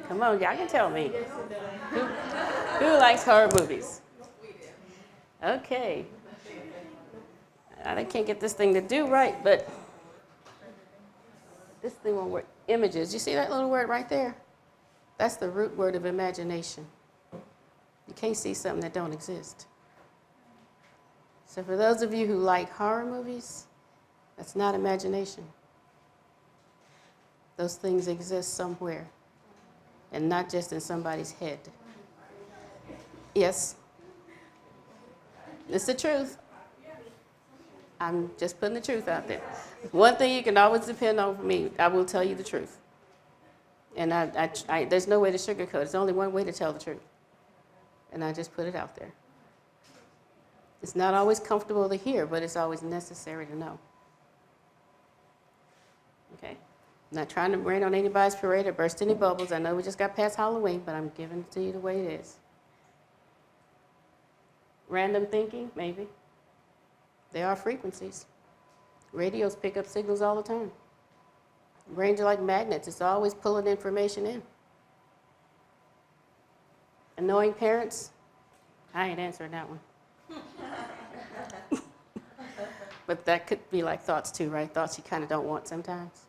Come on, y'all can tell me. Who likes horror movies? Okay. I can't get this thing to do right, but this thing won't work. Images. You see that little word right there? That's the root word of imagination. You can't see something that don't exist. So for those of you who like horror movies, that's not imagination. Those things exist somewhere, and not just in somebody's head. Yes? It's the truth. I'm just putting the truth out there. One thing you can always depend on from me, I will tell you the truth. And there's no way to sugarcoat it. There's only one way to tell the truth. And I just put it out there. It's not always comfortable to hear, but it's always necessary to know. Okay? I'm not trying to rain on anybody's parade or burst any bubbles. I know we just got past Halloween, but I'm giving it to you the way it is. Random thinking, maybe. There are frequencies. Radios pick up signals all the time. Brains are like magnets. It's always pulling information in. Annoying parents? I ain't answering that one. But that could be like thoughts too, right? Thoughts you kind of don't want sometimes.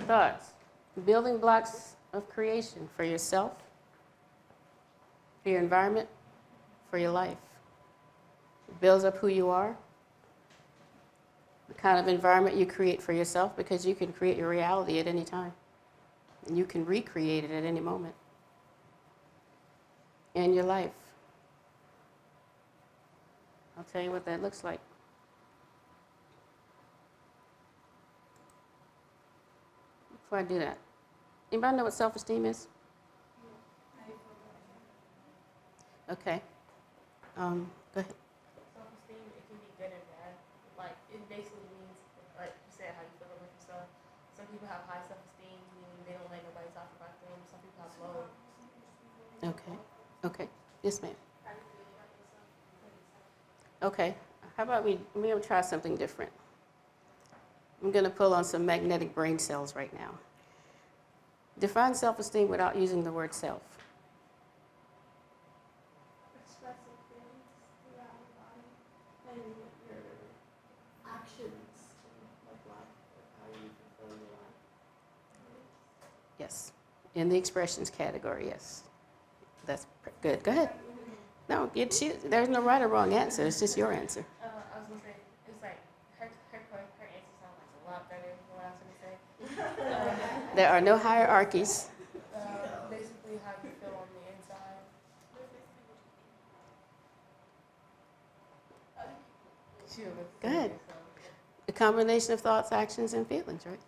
Thoughts. Building blocks of creation for yourself, for your environment, for your life. It builds up who you are, the kind of environment you create for yourself, because you can create your reality at any time. And you can recreate it at any moment. And your life. I'll tell you what that looks like. Before I do that, anybody know what self-esteem is? Okay. Go ahead. Self-esteem, it can be good and bad. Like, it basically means, like you said, how you feel about yourself. Some people have high self-esteem, meaning they don't let nobody talk about them. Some people have low. Okay. Okay. Yes, ma'am. Okay. How about we're going to try something different. I'm going to pull on some magnetic brain cells right now. Define self-esteem without using the word self. Expressing feelings throughout the body and your actions of life, how you fulfill your life. Yes. In the expressions category, yes. That's good. Go ahead. No, there's no right or wrong answer. It's just your answer. I was going to say, it's like, her answer sounds like a lot better than what I was going to say. There are no hierarchies. Basically, how you feel on the inside. Go ahead. A combination of thoughts, actions, and feelings, right?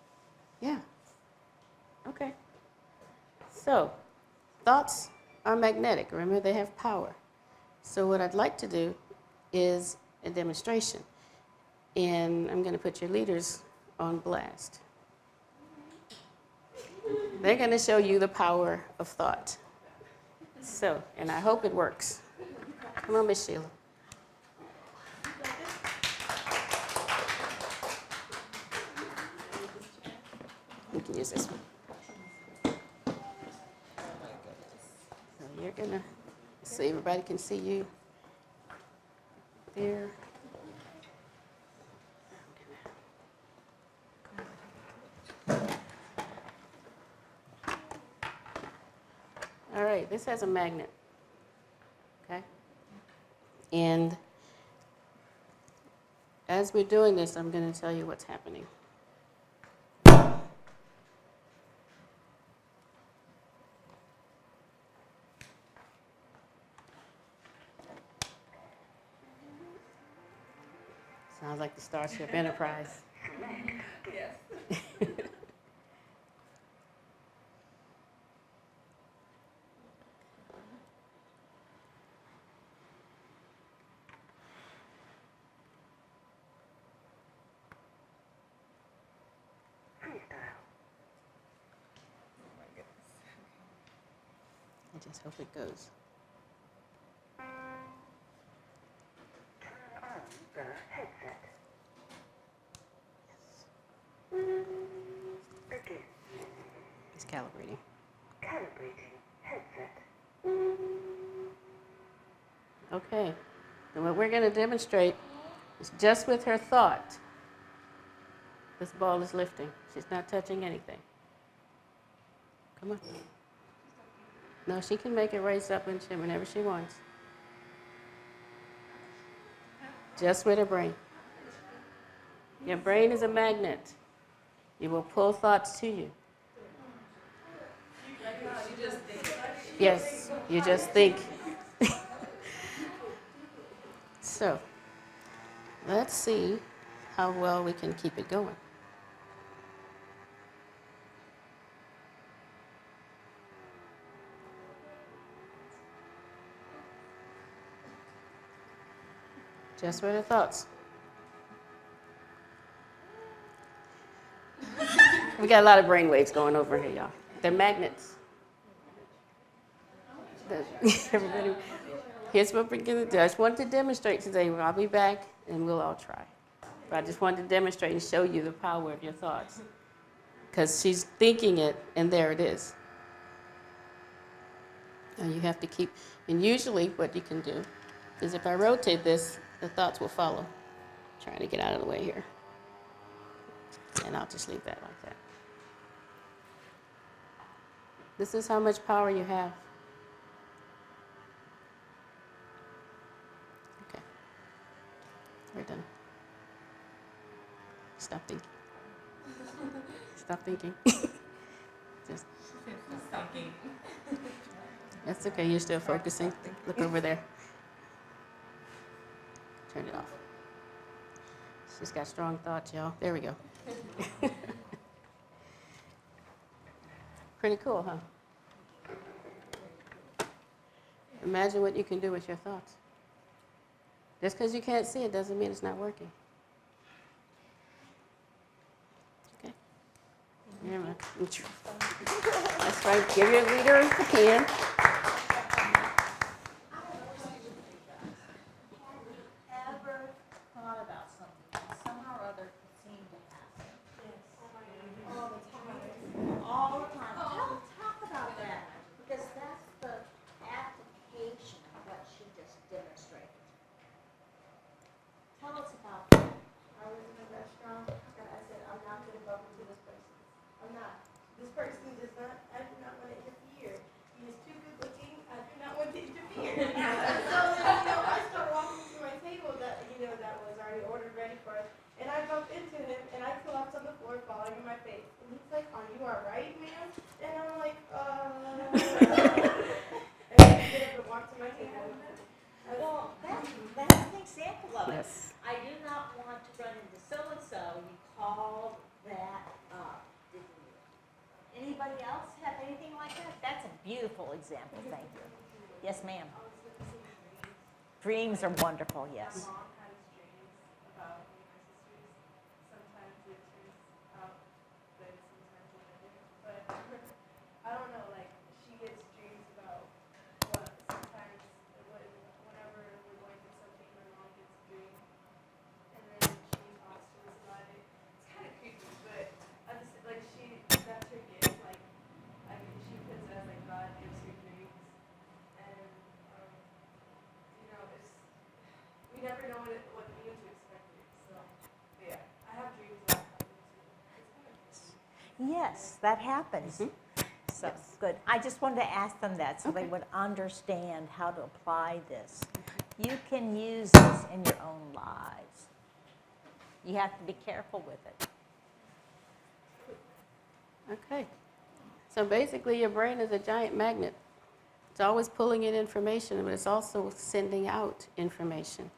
Yeah. Okay. So, thoughts are magnetic. Remember, they have power. So what I'd like to do is a demonstration. And I'm going to put your leaders on blast. They're going to show you the power of thought. So, and I hope it works. Come on, Miss Sheila. You can use this one. So you're going to, so everybody can see you there. All right, this has a magnet, okay? And as we're doing this, I'm going to tell you what's happening. Sounds like the Starship Enterprise. Yes. I just hope it goes. Turn on the headset. calibrating. Calibrating headset. Okay. And what we're going to demonstrate is just with her thought. This ball is lifting. She's not touching anything. Come on. No, she can make it raise up and whenever she wants. Just with her brain. Your brain is a magnet. It will pull thoughts to you. Yes, you just think. So, let's see how well we can keep it going. Just with her thoughts. We got a lot of brain waves going over here, y'all. They're magnets. Everybody, here's what we're going to do. I just wanted to demonstrate today. I'll be back and we'll all try. But I just wanted to demonstrate and show you the power of your thoughts. Because she's thinking it, and there it is. And you have to keep, and usually what you can do is if I rotate this, the thoughts will follow. Trying to get out of the way here. And I'll just leave that like that. This is how much power you have. Okay. We're done. Stop thinking. Stop thinking. Just. Stop thinking. That's okay, you're still focusing. Look over there. Turn it off. She's got strong thoughts, y'all. There we go. Pretty cool, huh? Imagine what you can do with your thoughts. Just because you can't see it doesn't mean it's not working. Okay? That's right. Give your leader the pen. Ever thought about something and somehow or other it seemed to happen? All the time. Talk about that, because that's the application of what she just demonstrated. Tell us about that. I was in a restaurant and I said, I'm not going to bump into this person. I'm not. This person does not, I do not want to interfere. He is too good looking. I do not want to interfere. So then, I start walking to my table that, that was already ordered ready for us. And I bump into him and I collapse on the floor falling in my face. And he's like, are you all right, ma'am? And I'm like, And I get up and walk to my table. Well, that's an example of it. Yes. I do not want to run into so-and-so. You call that up. Did anybody else have anything like that? That's a beautiful example. Thank you. Yes, ma'am. Dreams are wonderful, yes. My mom has dreams about me and my sisters. Sometimes it turns out good, sometimes it doesn't. But I don't know, like, she gets dreams about what sometimes, whenever we're going through something, my mom gets a dream. And then she talks to us about it. It's kind of creepy, but I just, like, that's her gift. Like, she puts it as, like, God gives her dreams. And, it's, we never know what even to expect. So, yeah, I have dreams that happen too. It's kind of Yes, that happens. So, Yes. good. I just wanted to ask them that so they would understand how to apply this. You can use this in your own lives. You have to be careful with it. Okay. So basically, your brain is a giant magnet. It's always pulling in information, but it's also sending out information.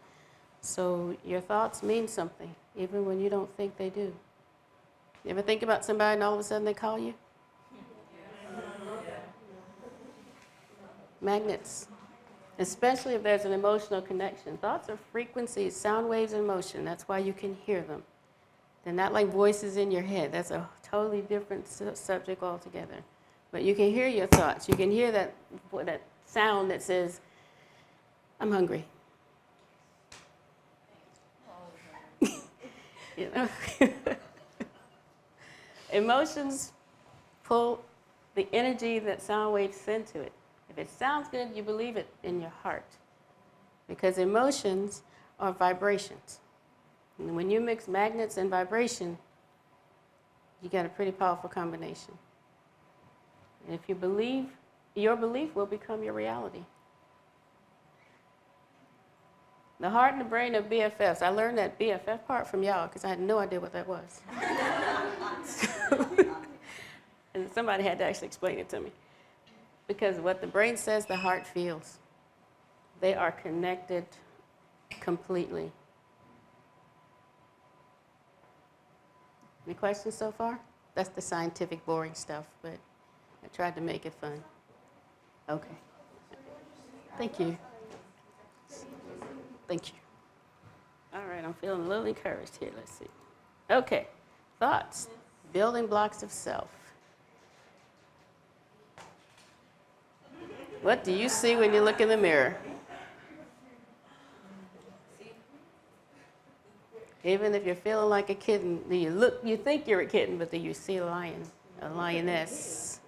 So your thoughts mean something, even when you don't think they do. You ever think about somebody and all of a sudden they call you? Magnets, especially if there's an emotional connection. Thoughts are frequencies, sound waves in motion. That's why you can hear them. They're not like voices in your head. That's a totally different subject altogether. But you can hear your thoughts. You can hear that sound that says, I'm hungry. You know? Emotions pull the energy that sound waves send to it. If it sounds good, you believe it in your heart. Because emotions are vibrations. And when you mix magnets and vibration, you got a pretty powerful combination. And if you believe, your belief will become your reality. The heart and the brain are BFFs. I learned that BFF part from y'all because I had no idea what that was. And somebody had to actually explain it to me. Because what the brain says, the heart feels. They are connected completely. Any questions so far? That's the scientific, boring stuff, but I tried to make it fun. Okay. Thank you. Thank you. All right, I'm feeling a little encouraged here. Let's see. Okay, thoughts, building blocks of self. What do you see when you look in the mirror? Even if you're feeling like a kitten, you think you're a kitten, but then you see a lion, a lioness.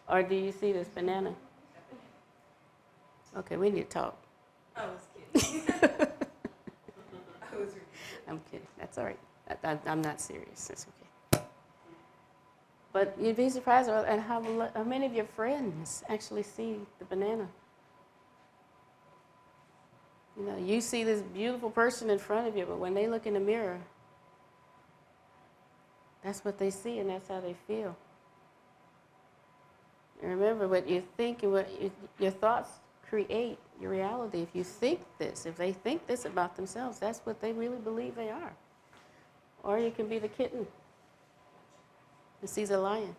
Or do you see this banana? Okay, we need to talk. I was kidding. I was I'm kidding. That's all right. I'm not serious. That's okay. But you'd be surprised at how many of your friends actually see the banana. You know, you see this beautiful person in front of you, but when they look in the mirror, that's what they see and that's how they feel. And remember, what you think and your thoughts create your reality. If you think this, if they think this about themselves, that's what they really believe they are. Or you can be the kitten who sees a lion.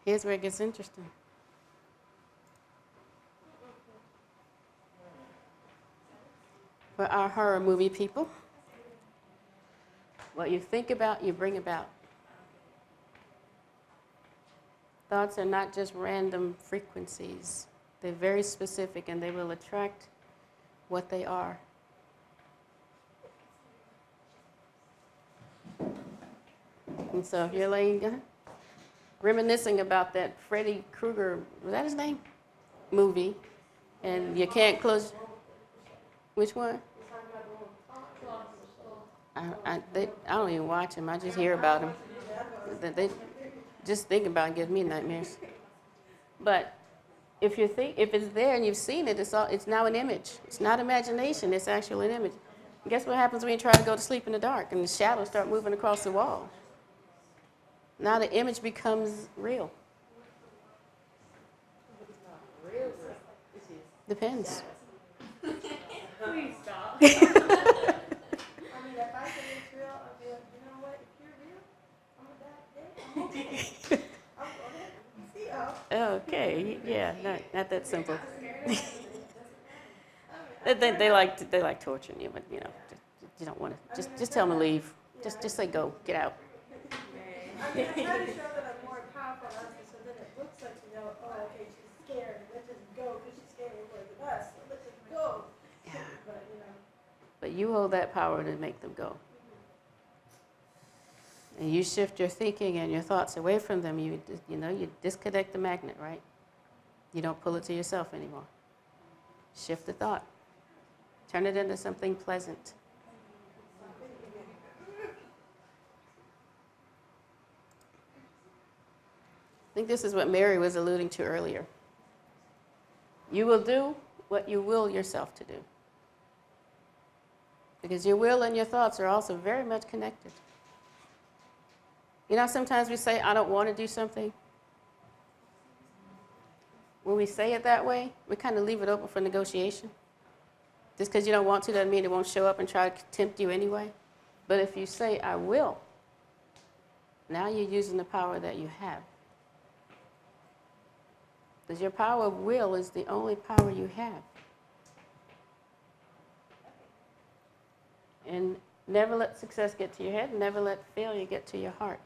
Here's where it gets interesting. For our horror movie people, what you think about, you bring about. Thoughts are not just random frequencies. They're very specific and they will attract what they are. And so if you're laying, reminiscing about that Freddy Krueger, was that his name? Movie, and you can't close, which one? I don't even watch them, I just hear about them. Just thinking about it gives me nightmares. But if it's there and you've seen it, it's now an image. It's not imagination, it's actually an image. And guess what happens when you try to go to sleep in the dark and the shadows start moving across the wall? Now the image becomes real. Depends. Please stop. I mean, if I say it's real, I'll be like, you know what? If you're real, I'm a bad day. I'm okay. I'm going to see Okay, yeah, not that simple. they like torturing you, but you know, you don't want to. Just tell them to leave. Just say go, get out. I mean, I'm trying to show that I'm more powerful, honestly, so then it looks like, you know, oh, okay, she's scared. Let's just go because she's scared of the bus. So let's just go. Yeah. But, you know. But you hold that power to make them go. And you shift your thinking and your thoughts away from them. You disconnect the magnet, right? You don't pull it to yourself anymore. Shift the thought. Turn it into something pleasant. I think this is what Mary was alluding to earlier. You will do what you will yourself to do. Because your will and your thoughts are also very much connected. You know, sometimes we say, I don't want to do something. When we say it that way, we kind of leave it open for negotiation. Just because you don't want to doesn't mean it won't show up and try to tempt you anyway. But if you say, I will, now you're using the power that you have. Because your power of will is the only power you have. And never let success get to your head, never let failure get to your heart.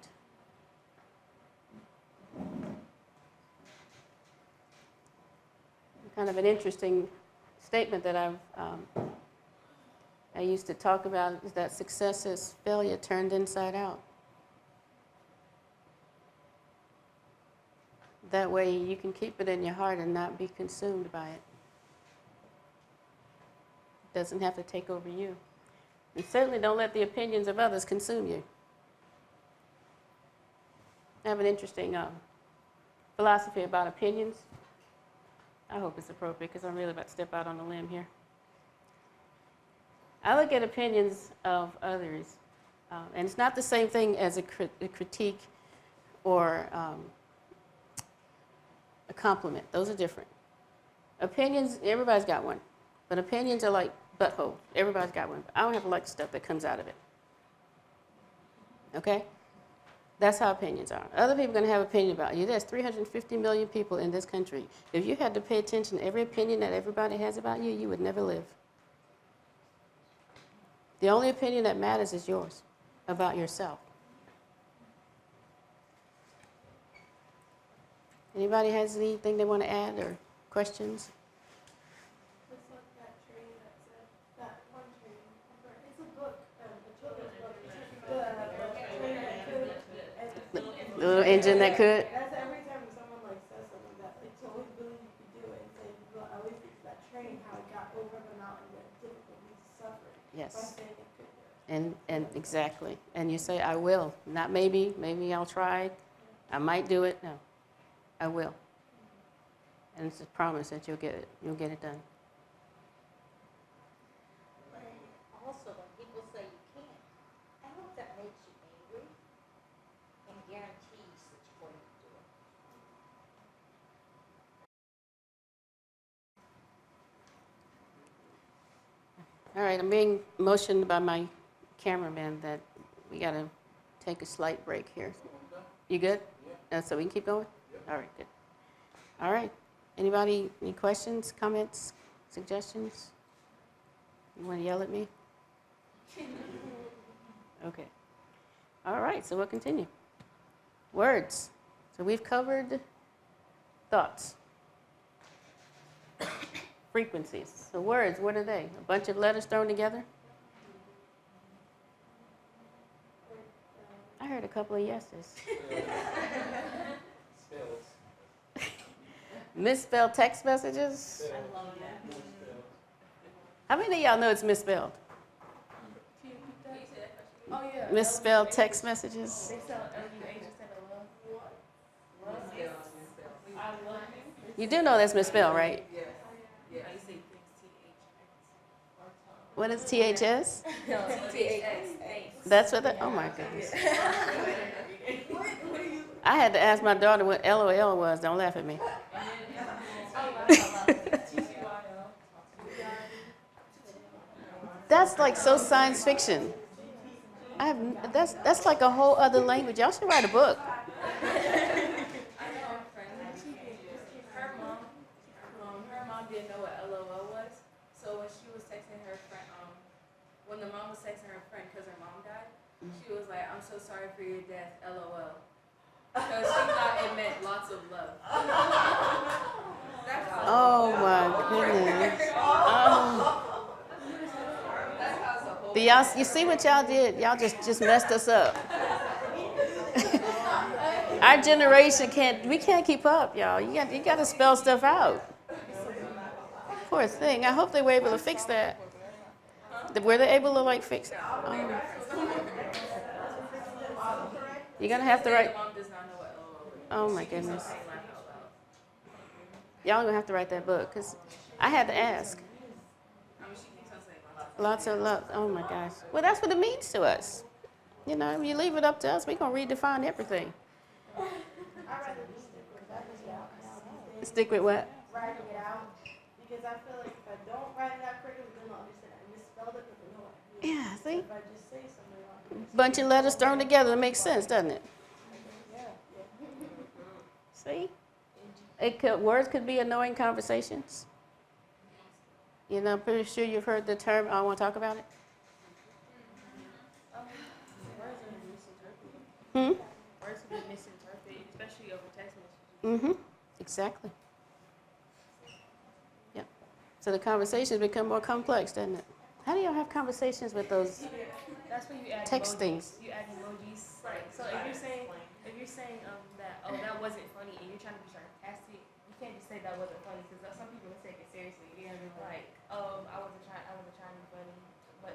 Kind of an interesting statement that I've I used to talk about is that success is failure turned inside out. That way you can keep it in your heart and not be consumed by it. It doesn't have to take over you. And certainly don't let the opinions of others consume you. I have an interesting philosophy about opinions. I hope it's appropriate because I'm really about to step out on a limb here. I look at opinions of others, and it's not the same thing as a critique or a compliment. Those are different. Opinions, everybody's got one, but opinions are like butthole. Everybody's got one. I don't have to like the stuff that comes out of it. Okay? That's how opinions are. Other people are going to have opinion about you. There's 350 million people in this country. If you had to pay attention to every opinion that everybody has about you, you would never live. The only opinion that matters is yours, about yourself. Anybody has anything they want to add or questions? Just like that train that said, that one train, it's a book, a children's book, the train that could, and The little engine that could? that's every time someone like says something that, like, to always believe you could do it, and say, well, I always think that train, how it got over the mountain, the difficulties it suffered, by Yes. saying it could do it. And exactly. And you say, I will. Not maybe. Maybe I'll try. I might do it. No. I will. And it's a promise that you'll get it. You'll get it done. Also, when people say you can't, I hope that makes you angry and guarantees that you're going to do it. All right. I'm being motioned by my cameraman that we got to take a slight break here. You good? So we can keep going? All right, good. All right. Anybody, any questions, comments, suggestions? You want to yell at me? Okay. All right, so we'll continue. Words. So we've covered thoughts. Frequencies. So words, what are they? A bunch of letters thrown together? I heard a couple of yeses. Misspelled text messages? I love that. How many of y'all know it's misspelled? Can you repeat that? Can you say that question? Oh, yeah. Misspelled text messages? They sell LUH instead of love. Love. I love you. You do know that's misspelled, right? Yeah, you say things TH. What is THS? No, THX. That's what the, oh my goodness. I had to ask my daughter what LOL was. Don't laugh at me. That's like so science fiction. That's like a whole other language. Y'all should write a book. I know a friend. Her mom didn't know what LOL was. So when she was texting her friend, when the mom was texting her friend because her mom died, she was like, "I'm so sorry for your death, LOL," because she thought it meant lots of love. That's how. Oh my goodness. Oh. That's how the whole. But y'all, you see what y'all did? Y'all just messed us up. Our generation we can't keep up, y'all. You got to spell stuff out. Poor thing. I hope they were able to fix that. Were they able to like fix it? You're gonna have to write. Mom does not know what LOL is. Oh my goodness. She laughed out loud. Y'all gonna have to write that book because I had to ask. I mean, she keeps on saying lots of. Lots of love. Oh my gosh. Well, that's what it means to us. You know, when you leave it up to us, we're gonna redefine everything. I'd rather just stick with that as well now these days, Stick with what? writing it out, because I feel like if I don't write it out correctly, then I'll understand I misspelled it, but then no idea. Yeah. See, If I just say something wrong, bunch of letters thrown together, it makes sense, doesn't it? See, words could be annoying conversations. You know, I'm pretty sure you've heard the term. I want to talk about it. Words are misinterpreted. Hmm. Words can be misinterpreted, especially over text messages. Mm-hmm. Exactly. Yep. So the conversations become more complex, doesn't it? How do y'all have conversations with those That's when you add text emojis. things? You add emojis. Right. So if you're saying that that wasn't funny and you're trying to be sarcastic, you can't just say that wasn't funny because some people will take it seriously. Like, I wasn't trying to be funny, but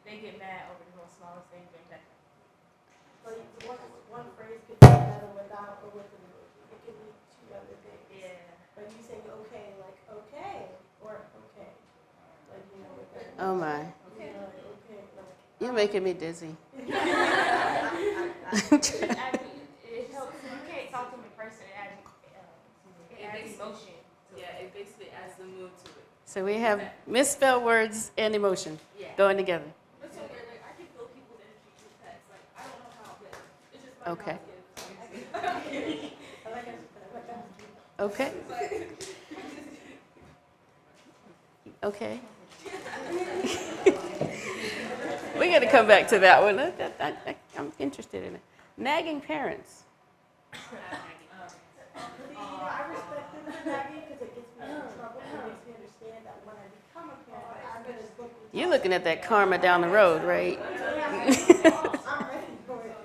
they get mad over the most smallest things and that. So one phrase could be better without or with an emoji. It could be two other things. Yeah. But you say okay, like okay, or okay. Like, you know, with that. Oh my, You know, like okay, like. you're making me dizzy. It helps. You can't talk to them in person. It adds emotion. Yeah, it basically adds the mood to it. So we have misspelled words and emotion going together. That's so weird. Like, I can feel people's energy through text. Like, I don't know how, but it's just like Okay. I like that. Okay. Okay. We got to come back to that one. I'm interested in it. Nagging parents. I respect them for nagging because it gets me in trouble and makes me understand that when I become a parent, I'm going to look with You're looking at that karma down the road, right? I'm ready for it.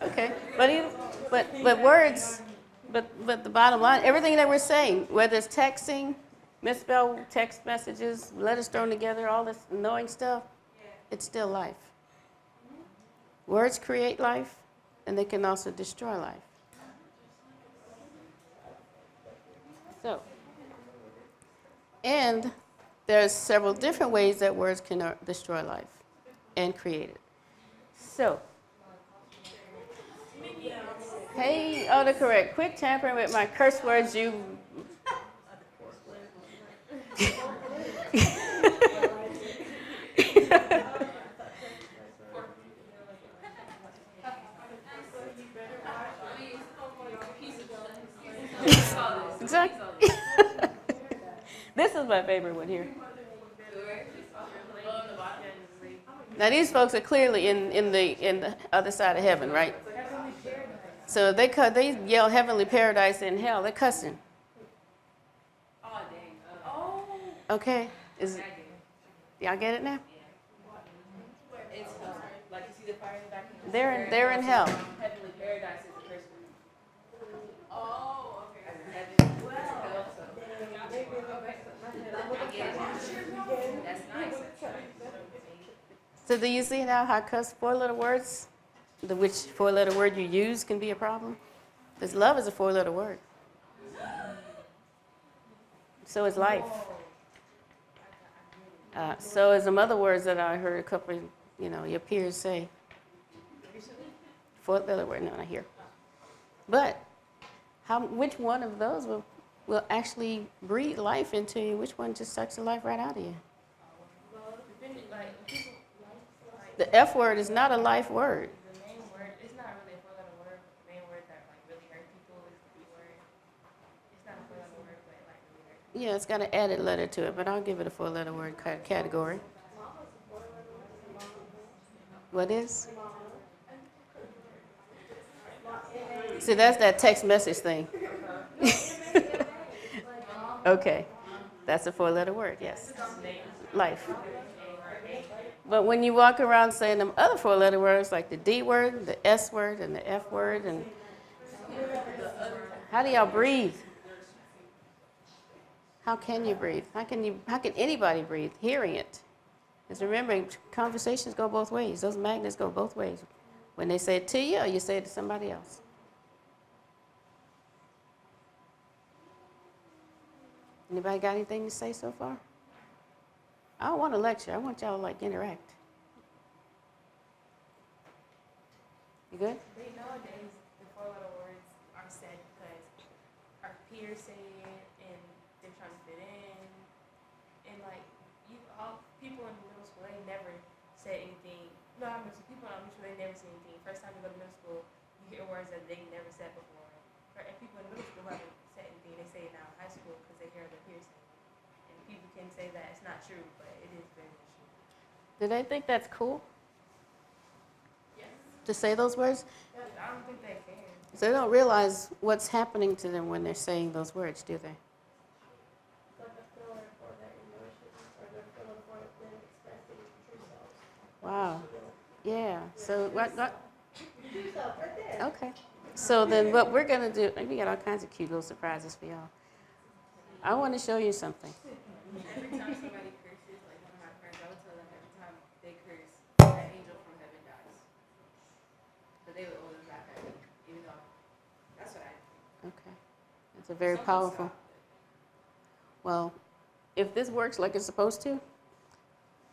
Okay. But words, but the bottom line, everything that we're saying, whether it's texting, misspelled text messages, letters thrown together, all this annoying stuff, it's still life. Words create life, and they can also destroy life. So, and there's several different ways that words can destroy life and create it. So, hey, autocorrect, quit tampering with my curse words, you. Exactly. This is my favorite one here. Now these folks are clearly in the other side of heaven, right? So they yell heavenly paradise in hell. They're cussing. Oh, dang. Okay, y'all get it now? It's like you see the fire in the back. They're in hell. Heavenly paradise is the first one. Oh, okay. That's nice. So do you see now how cuss 4-letter words, which 4-letter word you use can be a problem? Because love is a 4-letter word. So is life. So is some other words that I heard a couple, your peers say. 4-letter word, no, not here. But which one of those will actually breathe life into you? Which one just sucks the life right out of you? The F word is not a life word. The main word, it's not really a 4-letter word. The main word that really hurt people is the B word. It's not a 4-letter word, but really hurt people. Yeah, it's got an added letter to it, but I'll give it a 4-letter word category. What is? See, that's that text message thing. Okay, that's a 4-letter word, yes. Life. But when you walk around saying them other 4-letter words, like the D word, the S word, and the F word, and how do y'all breathe? How can you breathe? How can anybody breathe? Hearing it. Because remember, conversations go both ways. Those magnets go both ways. When they say it to you, or you say it to somebody else. Anybody got anything to say so far? I don't want to lecture. I want y'all to interact. You good? Nowadays, the 4-letter words are said because our peers say it and they're trying to fit in. And people in middle school, they never said anything. No, I mean, people in middle school, they never say anything. First time you go to middle school, you hear words that they never said before. And people in middle school haven't said anything. They say it now in high school because they hear their peers say it. And people can say that it's not true, but it is very much true. Do they think that's cool Yes. to say those words? I don't think they can. So they don't realize what's happening to them when they're saying those words, do they? Like a filler for their emotions or the filler for them expressing Wow. Yeah. So what? Do so, right there. Okay. So then what we're gonna do? We got all kinds of cute little surprises for y'all. I want to show you something. Every time somebody curses, like one of my friends, I would tell them every time they curse, an angel from heaven dies. But they would owe them back at me, even though that's what I do. Okay. It's a very Something powerful. stopped it. Well, if this works like it's supposed to,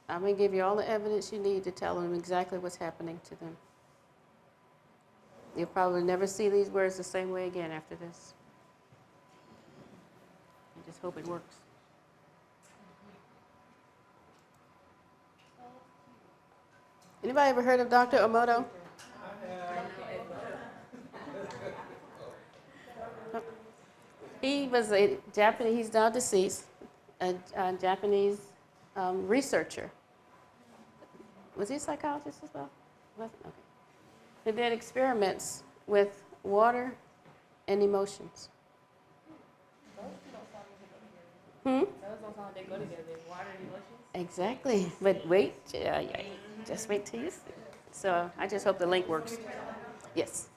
I'm gonna give you all the evidence you need to tell them exactly what's happening to them. You'll probably never see these words the same way again after this. I just hope it works. Anybody ever heard of Dr. Emoto? He was a Japanese, he's now deceased, a Japanese researcher. Was he a psychologist as well? Wasn't? Okay. He did experiments with water and emotions. Hmm? Those don't sound like they go together. Water and emotions. Exactly. But wait, just wait till you see. So I just hope the link works. Yes.